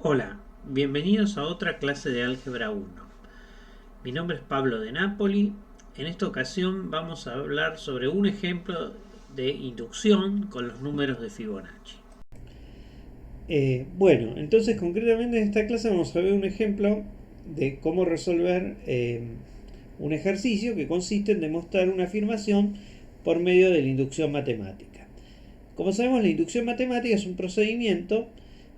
Hola, bienvenidos a otra clase de Álgebra 1. Mi nombre es Pablo de Napoli. En esta ocasión vamos a hablar sobre un ejemplo de inducción con los números de Fibonacci. Bueno, entonces concretamente en esta clase vamos a ver un ejemplo de cómo resolver un ejercicio que consiste en demostrar una afirmación por medio de la inducción matemática. Como sabemos, la inducción matemática es un procedimiento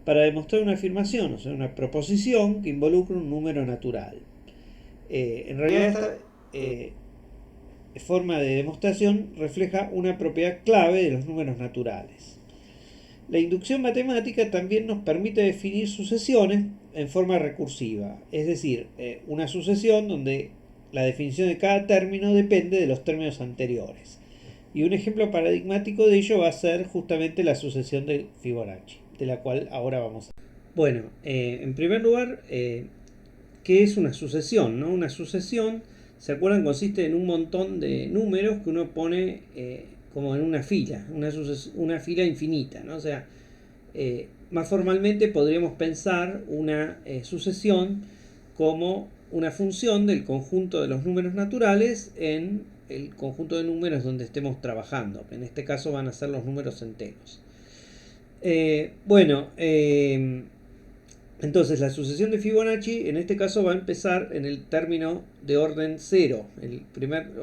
para demostrar una afirmación, o sea, una proposición que involucra un número natural. En realidad esta forma de demostración refleja una propiedad clave de los números naturales. La inducción matemática también nos permite definir sucesiones en forma recursiva, es decir, una sucesión donde la definición de cada término depende de los términos anteriores. Y un ejemplo paradigmático de ello va a ser justamente la sucesión de Fibonacci, de la cual ahora vamos a hablar. Bueno, en primer lugar, ¿qué es una sucesión? ¿No? Una sucesión, ¿se acuerdan? Consiste en un montón de números que uno pone como en una fila, una fila infinita, ¿no? O sea, más formalmente podríamos pensar una sucesión como una función del conjunto de los números naturales en el conjunto de números donde estemos trabajando, que en este caso van a ser los números enteros. Entonces la sucesión de Fibonacci en este caso va a empezar en el término de orden 0.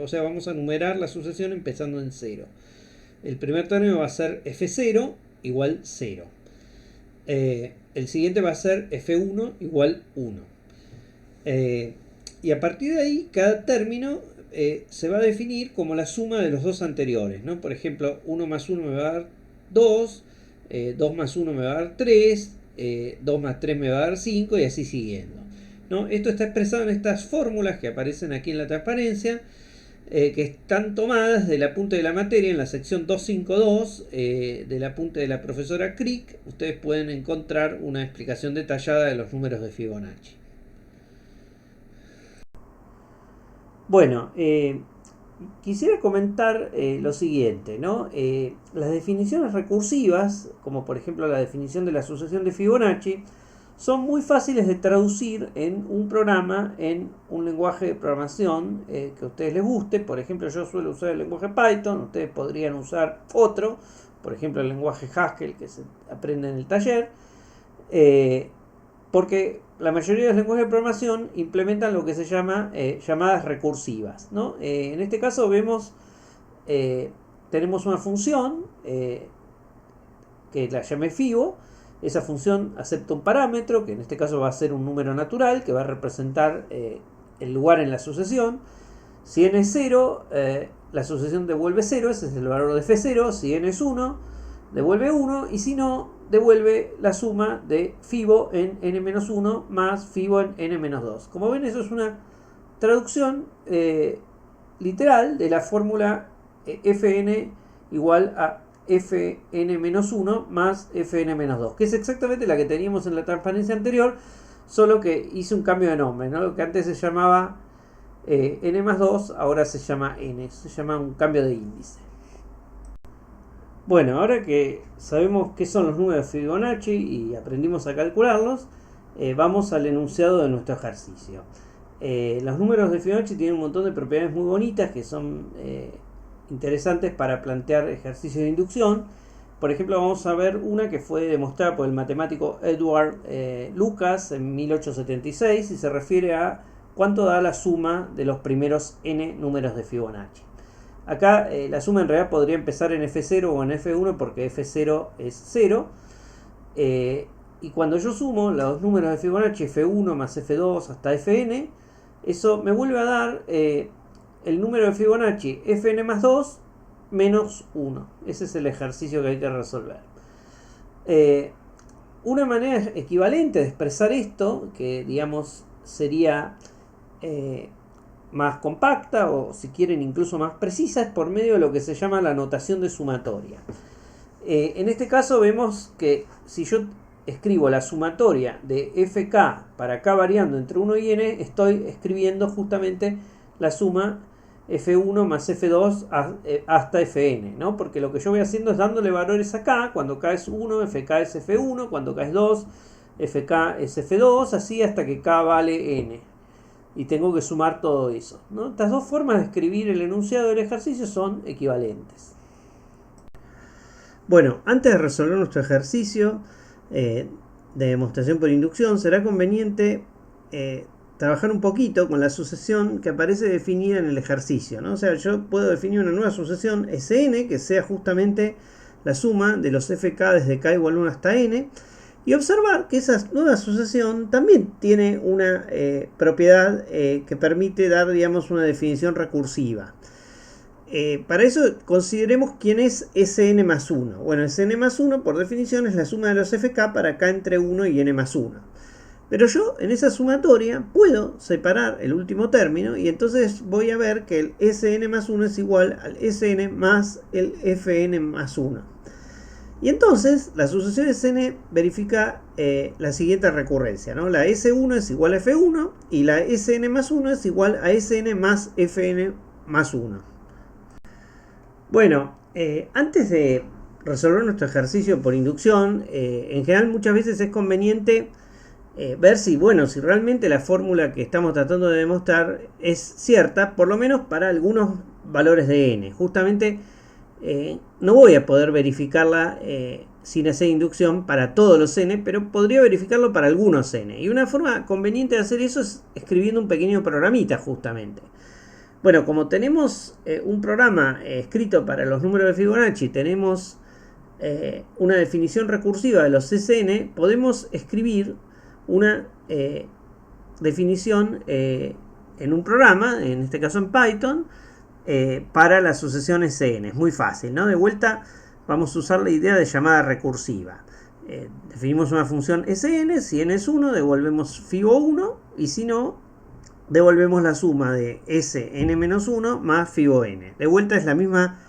O sea, vamos a numerar la sucesión empezando en 0. El primer término va a ser f0 igual 0. El siguiente va a ser f1 igual 1. Y a partir de ahí, cada término se va a definir como la suma de los dos anteriores, ¿no? Por ejemplo, 1 más 1 me va a dar 2, 2 más 1 me va a dar 3, 2 más 3 me va a dar 5 y así siguiendo, ¿no? Esto está expresado en estas fórmulas que aparecen aquí en la transparencia, que están tomadas del apunte de la materia en la sección 252 del apunte de la profesora Crick. Ustedes pueden encontrar una explicación detallada de los números de Fibonacci. Bueno, quisiera comentar lo siguiente, ¿no? Las definiciones recursivas, como por ejemplo la definición de la sucesión de Fibonacci, son muy fáciles de traducir en un programa, en un lenguaje de programación que a ustedes les guste. Por ejemplo, yo suelo usar el lenguaje Python, ustedes podrían usar otro, por ejemplo el lenguaje Haskell que se aprende en el taller, porque la mayoría de los lenguajes de programación implementan lo que se llama llamadas recursivas, ¿no? En este caso tenemos una función que la llamé Fibo. Esa función acepta un parámetro, que en este caso va a ser un número natural, que va a representar el lugar en la sucesión. Si n es 0, la sucesión devuelve 0, ese es el valor de f0. Si n es 1, devuelve 1. Y si no, devuelve la suma de Fibo en n-1 más Fibo en n-2. Como ven, eso es una traducción literal de la fórmula fn igual a fn-1 más fn-2, que es exactamente la que teníamos en la transparencia anterior, solo que hice un cambio de nombre, ¿no? Lo que antes se llamaba n más 2, ahora se llama n, se llama un cambio de índice. Bueno, ahora que sabemos qué son los números de Fibonacci y aprendimos a calcularlos, vamos al enunciado de nuestro ejercicio. Los números de Fibonacci tienen un montón de propiedades muy bonitas que son interesantes para plantear ejercicios de inducción. Por ejemplo, vamos a ver una que fue demostrada por el matemático Edward Lucas en 1876 y se refiere a cuánto da la suma de los primeros n números de Fibonacci. Acá la suma en realidad podría empezar en f0 o en f1 porque f0 es 0. Y cuando yo sumo los números de Fibonacci, f1 más f2 hasta fn, eso me vuelve a dar el número de Fibonacci fn más 2 menos 1. Ese es el ejercicio que hay que resolver. Una manera equivalente de expresar esto, que digamos sería más compacta o si quieren incluso más precisa, es por medio de lo que se llama la notación de sumatoria. En este caso vemos que si yo escribo la sumatoria de fk para k variando entre 1 y n, estoy escribiendo justamente la suma f1 más f2 hasta fn, ¿no? Porque lo que yo voy haciendo es dándole valores a k. Cuando k es 1, fk es f1, cuando k es 2, fk es f2, así hasta que k vale n. Y tengo que sumar todo eso, ¿no? Estas dos formas de escribir el enunciado del ejercicio son equivalentes. Bueno, antes de resolver nuestro ejercicio de demostración por inducción, será conveniente trabajar un poquito con la sucesión que aparece definida en el ejercicio, ¿no? O sea, yo puedo definir una nueva sucesión Sn que sea justamente la suma de los fk desde k igual 1 hasta n, y observar que esa nueva sucesión también tiene una propiedad que permite dar, digamos, una definición recursiva. Para eso consideremos quién es Sn más 1. Bueno, Sn más 1 por definición es la suma de los fk para k entre 1 y n más 1. Pero yo en esa sumatoria puedo separar el último término y entonces voy a ver que el Sn más 1 es igual al Sn más el Fn más 1. Y entonces la sucesión Sn verifica la siguiente recurrencia, ¿no? La S1 es igual a F1 y la Sn más 1 es igual a Sn más Fn más 1. Bueno, antes de resolver nuestro ejercicio por inducción, en general muchas veces es conveniente ver si realmente la fórmula que estamos tratando de demostrar es cierta, por lo menos para algunos valores de n. Justamente no voy a poder verificarla sin hacer inducción para todos los n, pero podría verificarlo para algunos n. Y una forma conveniente de hacer eso es escribiendo un pequeño programita justamente. Bueno, como tenemos un programa escrito para los números de Fibonacci, tenemos una definición recursiva de los Sn, podemos escribir una definición en un programa, en este caso en Python, para la sucesión Sn. Es muy fácil, ¿no? De vuelta vamos a usar la idea de llamada recursiva. Definimos una función Sn, si n es 1 devolvemos Fibo1 y si no devolvemos la suma de Sn-1 más Fibo-n. De vuelta es la misma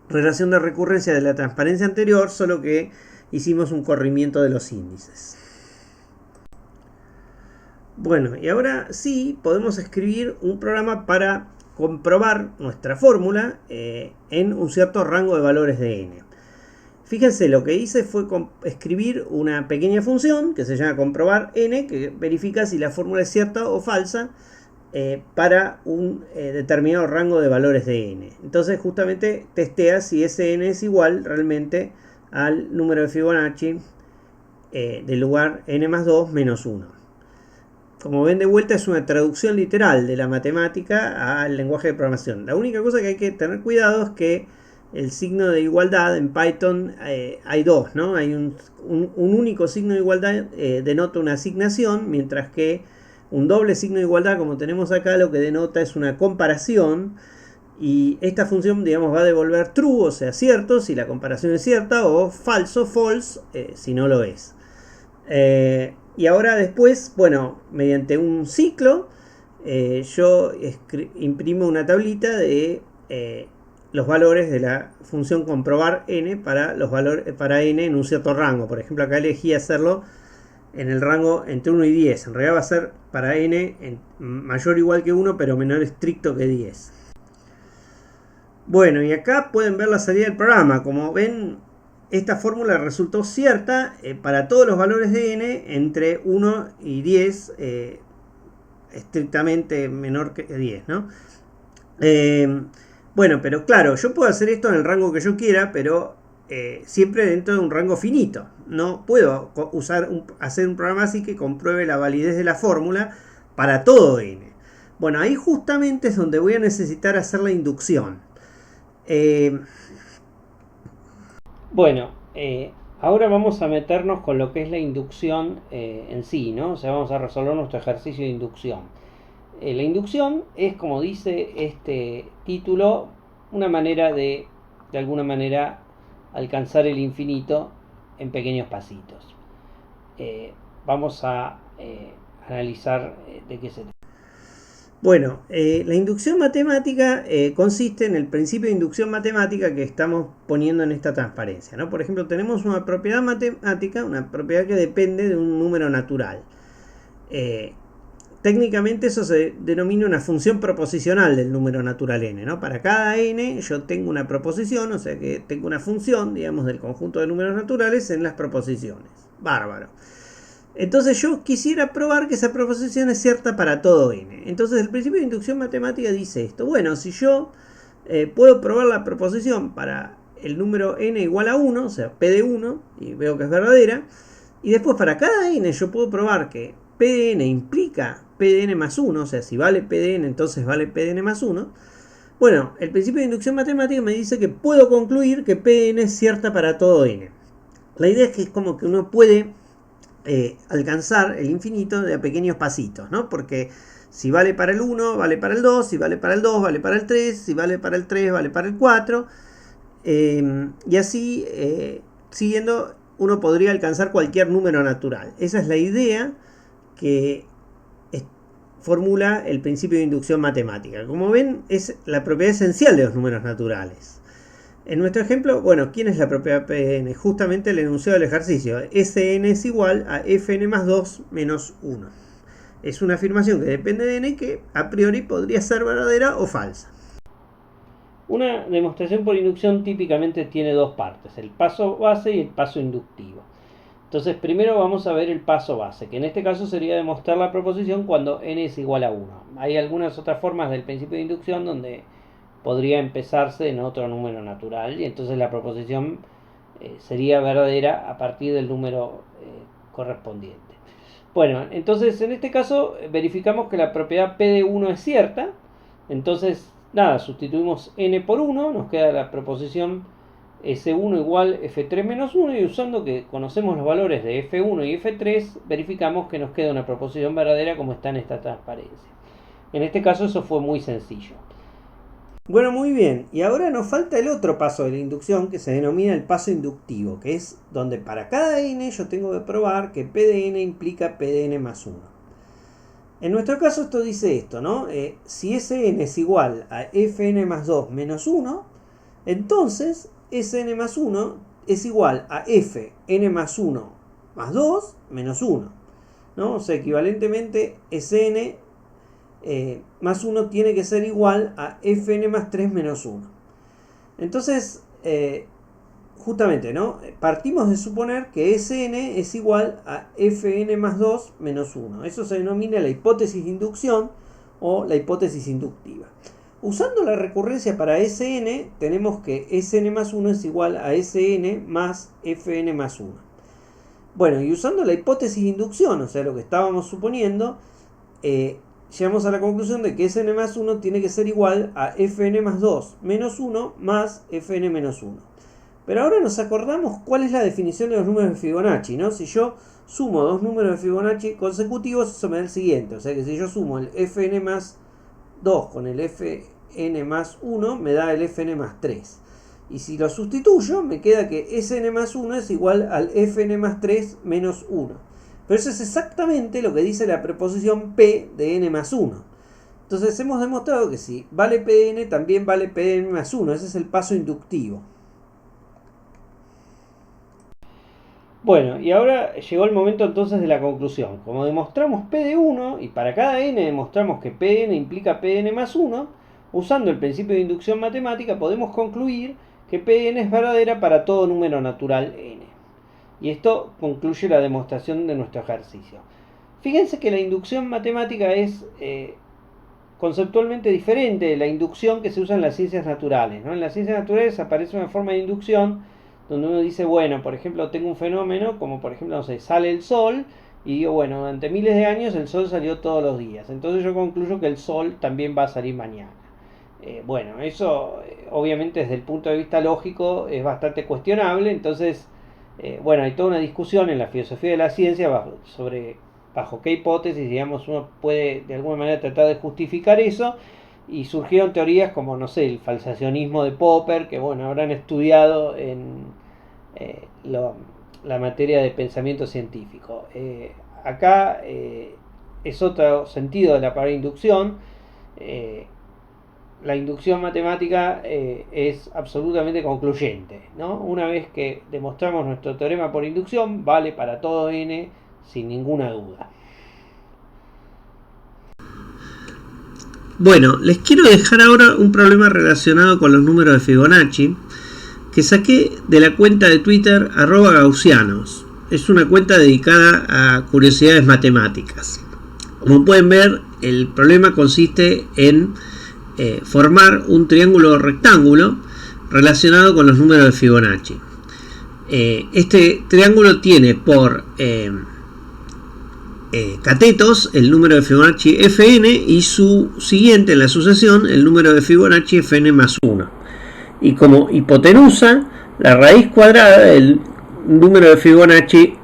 relación de recurrencia de la transparencia anterior, solo que hicimos un corrimiento de los índices. Bueno, y ahora sí podemos escribir un programa para comprobar nuestra fórmula en un cierto rango de valores de n. Fíjense, lo que hice fue escribir una pequeña función que se llama comprobar n, que verifica si la fórmula es cierta o falsa para un determinado rango de valores de n. Entonces justamente testea si ese n es igual realmente al número de Fibonacci del lugar n más 2 menos 1. Como ven, de vuelta es una traducción literal de la matemática al lenguaje de programación. La única cosa que hay que tener cuidado es que el signo de igualdad en Python hay dos, ¿no? Hay un único signo de igualdad denota una asignación, mientras que un doble signo de igualdad, como tenemos acá, lo que denota es una comparación. Y esta función, digamos, va a devolver true, o sea, cierto, si la comparación es cierta, o falso, false, si no lo es. Y ahora después, bueno, mediante un ciclo, yo imprimo una tablita de los valores de la función comprobar n para los valores para n en un cierto rango. Por ejemplo, acá elegí hacerlo en el rango entre 1 y 10. En realidad va a ser para n mayor o igual que 1, pero menor estricto que 10. Bueno, y acá pueden ver la salida del programa. Como ven, esta fórmula resultó cierta para todos los valores de n entre 1 y 10, estrictamente menor que 10, ¿no? Bueno, pero claro, yo puedo hacer esto en el rango que yo quiera, pero siempre dentro de un rango finito. No puedo hacer un programa así que compruebe la validez de la fórmula para todo n. Bueno, ahí justamente es donde voy a necesitar hacer la inducción. Bueno, ahora vamos a meternos con lo que es la inducción en sí, ¿no? O sea, vamos a resolver nuestro ejercicio de inducción. La inducción es, como dice este título, una manera de alguna manera, alcanzar el infinito en pequeños pasitos. Vamos a analizar de qué se trata. Bueno, la inducción matemática consiste en el principio de inducción matemática que estamos poniendo en esta transparencia, ¿no? Por ejemplo, tenemos una propiedad matemática, una propiedad que depende de un número natural. Técnicamente eso se denomina una función proposicional del número natural n, ¿no? Para cada n yo tengo una proposición, o sea que tengo una función, digamos, del conjunto de números naturales en las proposiciones. Bárbaro. Entonces yo quisiera probar que esa proposición es cierta para todo n. Entonces el principio de inducción matemática dice esto. Bueno, si yo puedo probar la proposición para el número n igual a 1, o sea, p de 1, y veo que es verdadera, y después para cada n yo puedo probar que p de n implica p de n más 1, o sea, si vale p de n, entonces vale p de n más 1. Bueno, el principio de inducción matemática me dice que puedo concluir que p de n es cierta para todo n. La idea es que es como que uno puede alcanzar el infinito de a pequeños pasitos, ¿no? Porque si vale para el 1, vale para el 2, si vale para el 2, vale para el 3, si vale para el 3, vale para el 4, y así, siguiendo, uno podría alcanzar cualquier número natural. Esa es la idea que formula el principio de inducción matemática. Como ven, es la propiedad esencial de los números naturales. En nuestro ejemplo, bueno, ¿quién es la propiedad Pn? Justamente el enunciado del ejercicio. Sn es igual a Fn más 2 menos 1. Es una afirmación que depende de n que a priori podría ser verdadera o falsa. Una demostración por inducción típicamente tiene dos partes, el paso base y el paso inductivo. Entonces primero vamos a ver el paso base, que en este caso sería demostrar la proposición cuando n es igual a 1. Hay algunas otras formas del principio de inducción donde podría empezarse en otro número natural y entonces la proposición sería verdadera a partir del número correspondiente. Bueno, entonces en este caso verificamos que la propiedad P de 1 es cierta. Entonces, nada, sustituimos n por 1, nos queda la proposición S1 igual F3 menos 1 y usando que conocemos los valores de F1 y F3, verificamos que nos queda una proposición verdadera como está en esta transparencia. En este caso eso fue muy sencillo. Bueno, muy bien. Y ahora nos falta el otro paso de la inducción que se denomina el paso inductivo, que es donde para cada n yo tengo que probar que p de n implica p de n más 1. En nuestro caso esto dice esto, ¿no? Si Sn es igual a Fn más 2 menos 1, entonces Sn más 1 es igual a Fn más 1 más 2 menos 1, ¿no? O sea, equivalentemente Sn más 1 tiene que ser igual a Fn más 3 menos 1. Entonces, justamente, ¿no? Partimos de suponer que Sn es igual a Fn más 2 menos 1. Eso se denomina la hipótesis de inducción o la hipótesis inductiva. Usando la recurrencia para Sn, tenemos que Sn más 1 es igual a Sn más Fn más 1. Bueno, y usando la hipótesis de inducción, o sea, lo que estábamos suponiendo, llegamos a la conclusión de que Sn más 1 tiene que ser igual a Fn más 2 menos 1 más Fn menos 1. Pero ahora nos acordamos cuál es la definición de los números de Fibonacci, ¿no? Si yo sumo dos números de Fibonacci consecutivos, eso me da el siguiente. O sea que si yo sumo el Fn más 2 con el Fn más 1, me da el Fn más 3. Y si lo sustituyo, me queda que Sn más 1 es igual al Fn más 3 menos 1. Pero eso es exactamente lo que dice la preposición P de n más 1. Entonces hemos demostrado que si vale P de n, también vale P de n más 1. Ese es el paso inductivo. Bueno, y ahora llegó el momento entonces de la conclusión. Como demostramos P de 1 y para cada n demostramos que P de n implica P de n más 1, usando el principio de inducción matemática podemos concluir que P de n es verdadera para todo número natural n. Y esto concluye la demostración de nuestro ejercicio. Fíjense que la inducción matemática es conceptualmente diferente de la inducción que se usa en las ciencias naturales, ¿no? En las ciencias naturales aparece una forma de inducción donde uno dice, bueno, por ejemplo, tengo un fenómeno como por ejemplo, no sé, sale el sol y digo, bueno, durante miles de años el sol salió todos los días. Entonces yo concluyo que el sol también va a salir mañana. Bueno, eso obviamente desde el punto de vista lógico es bastante cuestionable, entonces bueno, hay toda una discusión en la filosofía de la ciencia sobre bajo qué hipótesis, digamos, uno puede de alguna manera tratar de justificar eso, y surgieron teorías como, no sé, el falsacionismo de Popper, que bueno, habrán estudiado en la materia de pensamiento científico. Acá es otro sentido de la palabra inducción. La inducción matemática es absolutamente concluyente, ¿no? Una vez que demostramos nuestro teorema por inducción, vale para todo n sin ninguna duda. Bueno, les quiero dejar ahora un problema relacionado con los números de Fibonacci que saqué de la cuenta de Twitter @gaussianos. es una cuenta dedicada a curiosidades matemáticas. Como pueden ver, el problema consiste en formar un triángulo rectángulo relacionado con los números de Fibonacci. Este triángulo tiene por catetos el número de Fibonacci Fn y su siguiente en la sucesión el número de Fibonacci Fn más 1. Y como hipotenusa, la raíz cuadrada del número de Fibonacci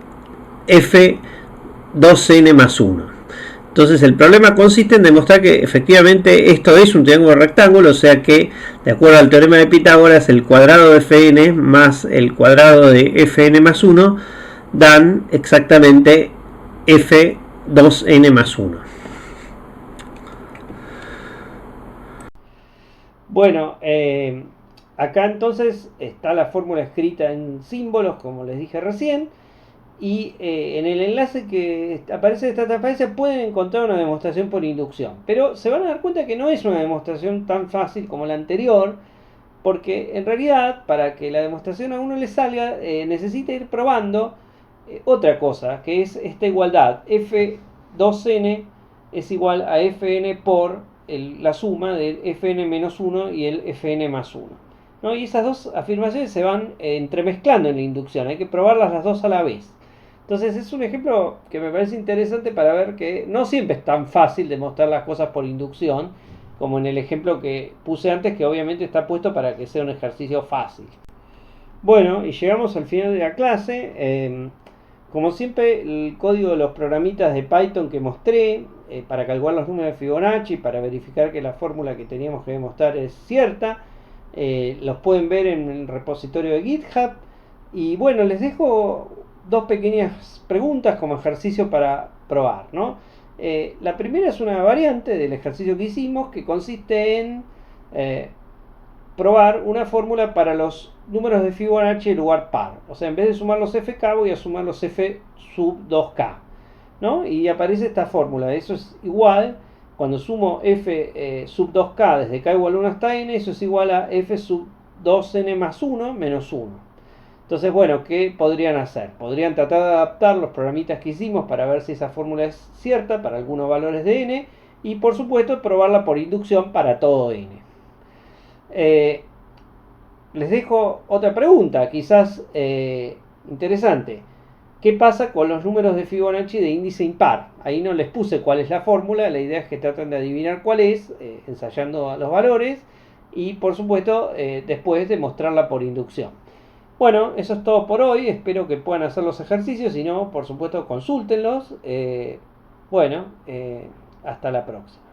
F2n más 1. Entonces el problema consiste en demostrar que efectivamente esto es un triángulo rectángulo, o sea que de acuerdo al teorema de Pitágoras el cuadrado de Fn más el cuadrado de Fn más 1 dan exactamente F2n más 1. Bueno, acá entonces está la fórmula escrita en símbolos, como les dije recién, y en el enlace que aparece de esta transparencia pueden encontrar una demostración por inducción. Pero se van a dar cuenta que no es una demostración tan fácil como la anterior, porque en realidad para que la demostración a uno le salga necesita ir probando otra cosa, que es esta igualdad. F2n es igual a Fn por la suma del Fn menos 1 y el Fn más 1. ¿No? Y esas dos afirmaciones se van entremezclando en la inducción, hay que probarlas las dos a la vez. Entonces es un ejemplo que me parece interesante para ver que no siempre es tan fácil demostrar las cosas por inducción, como en el ejemplo que puse antes, que obviamente está puesto para que sea un ejercicio fácil. Bueno, y llegamos al final de la clase. Como siempre, el código de los programitas de Python que mostré para calcular los números de Fibonacci, para verificar que la fórmula que teníamos que demostrar es cierta, los pueden ver en el repositorio de GitHub. Y bueno, les dejo dos pequeñas preguntas como ejercicio para probar, ¿no? La primera es una variante del ejercicio que hicimos, que consiste en probar una fórmula para los números de Fibonacci en lugar par. O sea, en vez de sumar los FK voy a sumar los F sub 2K, ¿no? Y aparece esta fórmula. Eso es igual, cuando sumo F sub 2K desde K igual a 1 hasta N, eso es igual a F sub 2N más 1 menos 1. Entonces, bueno, ¿qué podrían hacer? Podrían tratar de adaptar los programitas que hicimos para ver si esa fórmula es cierta para algunos valores de N y, por supuesto, probarla por inducción para todo N. Les dejo otra pregunta, quizás interesante. ¿Qué pasa con los números de Fibonacci de índice impar? Ahí no les puse cuál es la fórmula, la idea es que traten de adivinar cuál es, ensayando los valores y, por supuesto, después demostrarla por inducción. Bueno, eso es todo por hoy. Espero que puedan hacer los ejercicios. Si no, por supuesto, consúltenlos. Hasta la próxima.